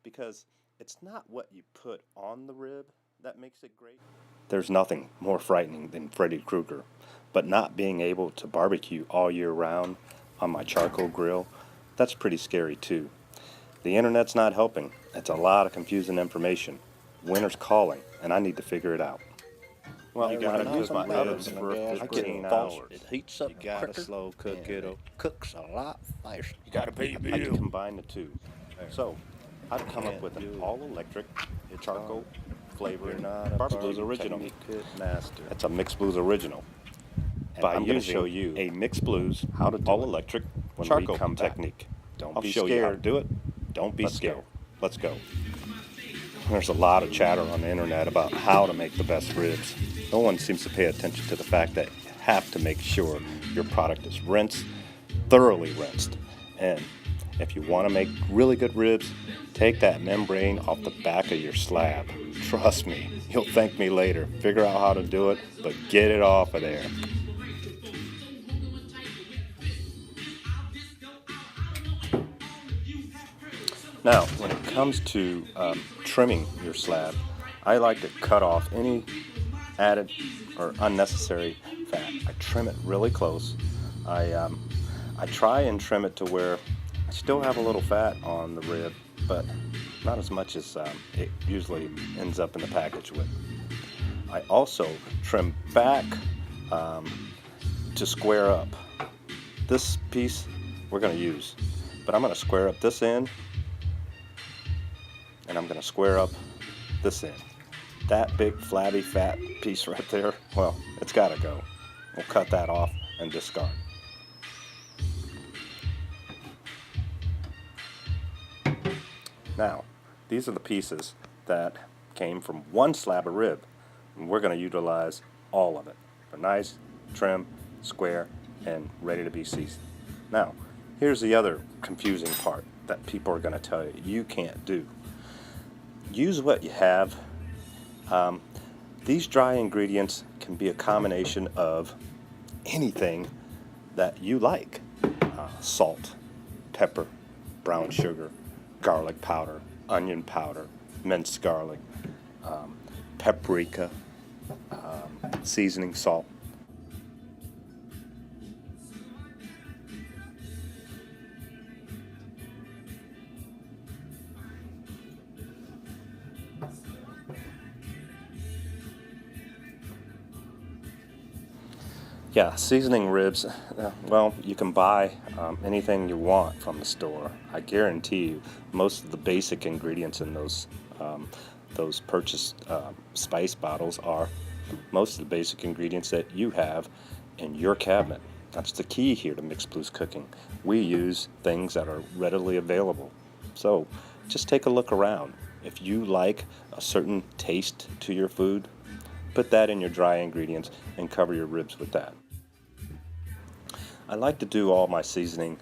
because it's not what you put on the rib that makes it great. There's nothing more frightening than Freddy Krueger, but not being able to barbecue all year round on my charcoal grill, that's pretty scary too. The internet's not helping. It's a lot of confusing information. Winter's calling, and I need to figure it out. Well, you gotta cook my ribs for 15 hours. It heats up You gotta quicker, slow cook and it. cooks a lot faster. You gotta pay your I can bill. combine the two. So, I've come up with an all-electric charcoal flavored Mixblues original. Master. It's a Mixblues original. And I'm going to show you a Mixblues how to do all-electric charcoal technique. Don't be I'll show you how to scared. do it. Don't be scared. Let's go. There's a lot of chatter on the internet about how to make the best ribs. No one seems to pay attention to the fact that you have to make sure your product is rinsed, thoroughly rinsed. And if you want to make really good ribs, take that membrane off the back of your slab. Trust me, you'll thank me later. Figure out how to do it, but get it off of there. Now, when it comes to trimming your slab, I like to cut off any added or unnecessary fat. I trim it really close. I try and trim it to where I still have a little fat on the rib, but not as much as it usually ends up in the package with. I also trim back to square up. This piece we're going to use, but I'm going to square up this end, and I'm going to square up this end. That big flabby fat piece right there, well, it's got to go. We'll cut that off and discard. Now, these are the pieces that came from one slab of rib, and we're going to utilize all of it. They're nice, trim, square, and ready to be seasoned. Now, here's the other confusing part that people are going to tell you can't do. Use what you have. These dry ingredients can be a combination of anything that you like. Salt, pepper, brown sugar, garlic powder, onion powder, minced garlic, paprika, seasoning salt. Yeah, seasoning ribs, well, you can buy anything you want from the store. I guarantee you most of the basic ingredients in those purchased spice bottles are most of the basic ingredients that you have in your cabinet. That's the key here to Mixblues cooking. We use things that are readily available. So just take a look around. If you like a certain taste to your food, put that in your dry ingredients and cover your ribs with that. I like to do all my seasoning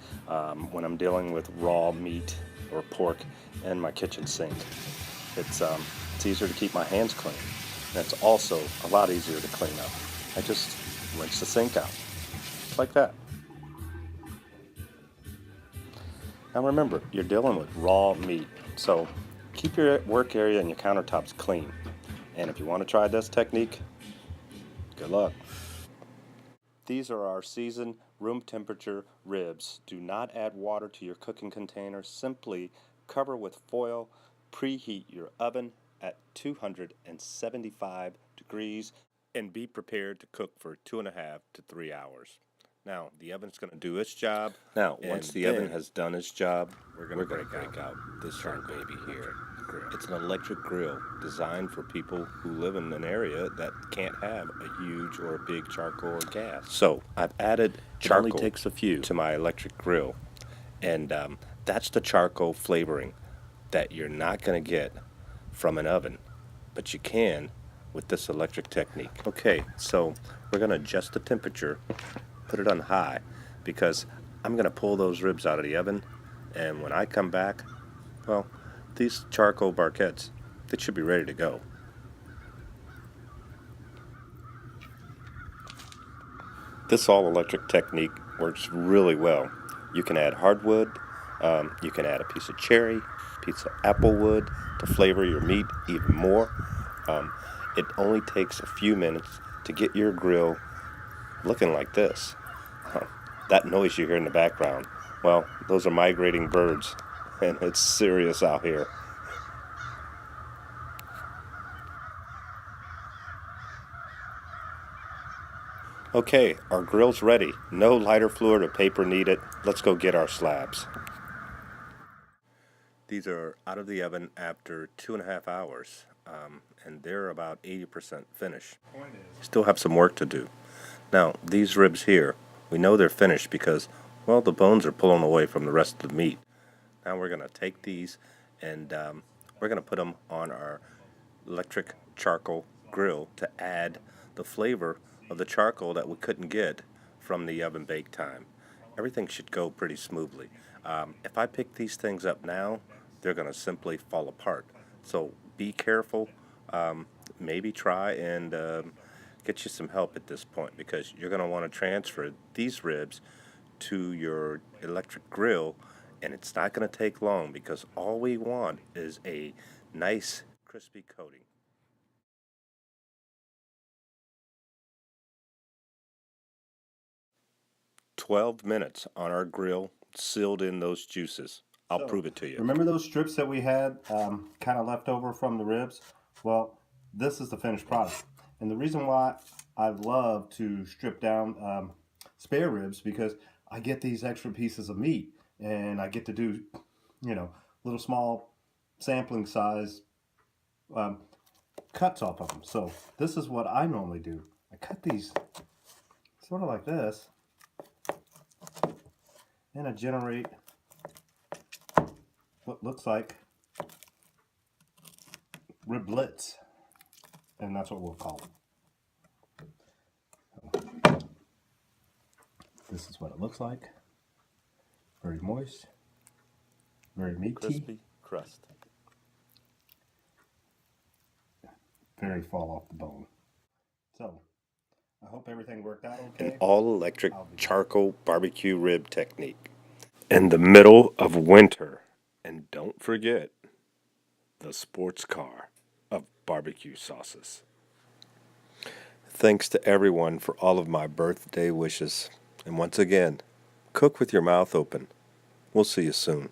when I'm dealing with raw meat or pork in my kitchen sink. It's easier to keep my hands clean, and it's also a lot easier to clean up. I just rinse the sink out, like that. Now remember, you're dealing with raw meat, so keep your work area and your countertops clean. And if you want to try this technique, good luck. These are our seasoned room temperature ribs. Do not add water to your cooking container. Simply cover with foil. Preheat your oven at 275 degrees and be prepared to cook for 2.5 to 3 hours. Now, the oven's going to do its job. Now, once the oven has done its job, we're going to break out this young baby here. It's an electric grill designed for people who live in an area that can't have a huge or a big charcoal or gas. So I've added charcoal. It only takes a few to my electric grill, and that's the charcoal flavoring that you're not going to get from an oven, but you can with this electric technique. Okay, so we're going to adjust the temperature, put it on high, because I'm going to pull those ribs out of the oven, and when I come back, well, these charcoal barquettes, they should be ready to go. This all-electric technique works really well. You can add hardwood, you can add a piece of cherry, piece of apple wood to flavor your meat even more. It only takes a few minutes to get your grill looking like this. That noise you hear in the background, well, those are migrating birds, and it's serious out here. Okay, our grill's ready. No lighter fluid or paper needed. Let's go get our slabs. These are out of the oven after 2.5 hours, and they're about 80% finished. Still have some work to do. Now, these ribs here, we know they're finished because, well, the bones are pulling away from the rest of the meat. Now we're going to take these and we're going to put them on our electric charcoal grill to add the flavor of the charcoal that we couldn't get from the oven bake time. Everything should go pretty smoothly. If I pick these things up now, they're going to simply fall apart. So be careful. Maybe try and get you some help at this point, because you're going to want to transfer these ribs to your electric grill, and it's not going to take long because all we want is a nice crispy coating. 12 minutes on our grill, sealed in those juices. I'll prove it to you. Remember those strips that we had kind of left over from the ribs? Well, this is the finished product. And the reason why I love to strip down spare ribs, because I get these extra pieces of meat and I get to do, little small sampling size cuts off of them. So this is what I normally do. I cut these sort of like this, and I generate what looks like riblets, and that's what we'll call them. This is what it looks like. Very moist, very meaty, Crispy crust. very fall off the bone. So I hope everything worked out An okay. all-electric charcoal barbecue rib technique in the middle of winter. And don't forget the sports car of barbecue sauces. Thanks to everyone for all of my birthday wishes. And once again, cook with your mouth open. We'll see you soon.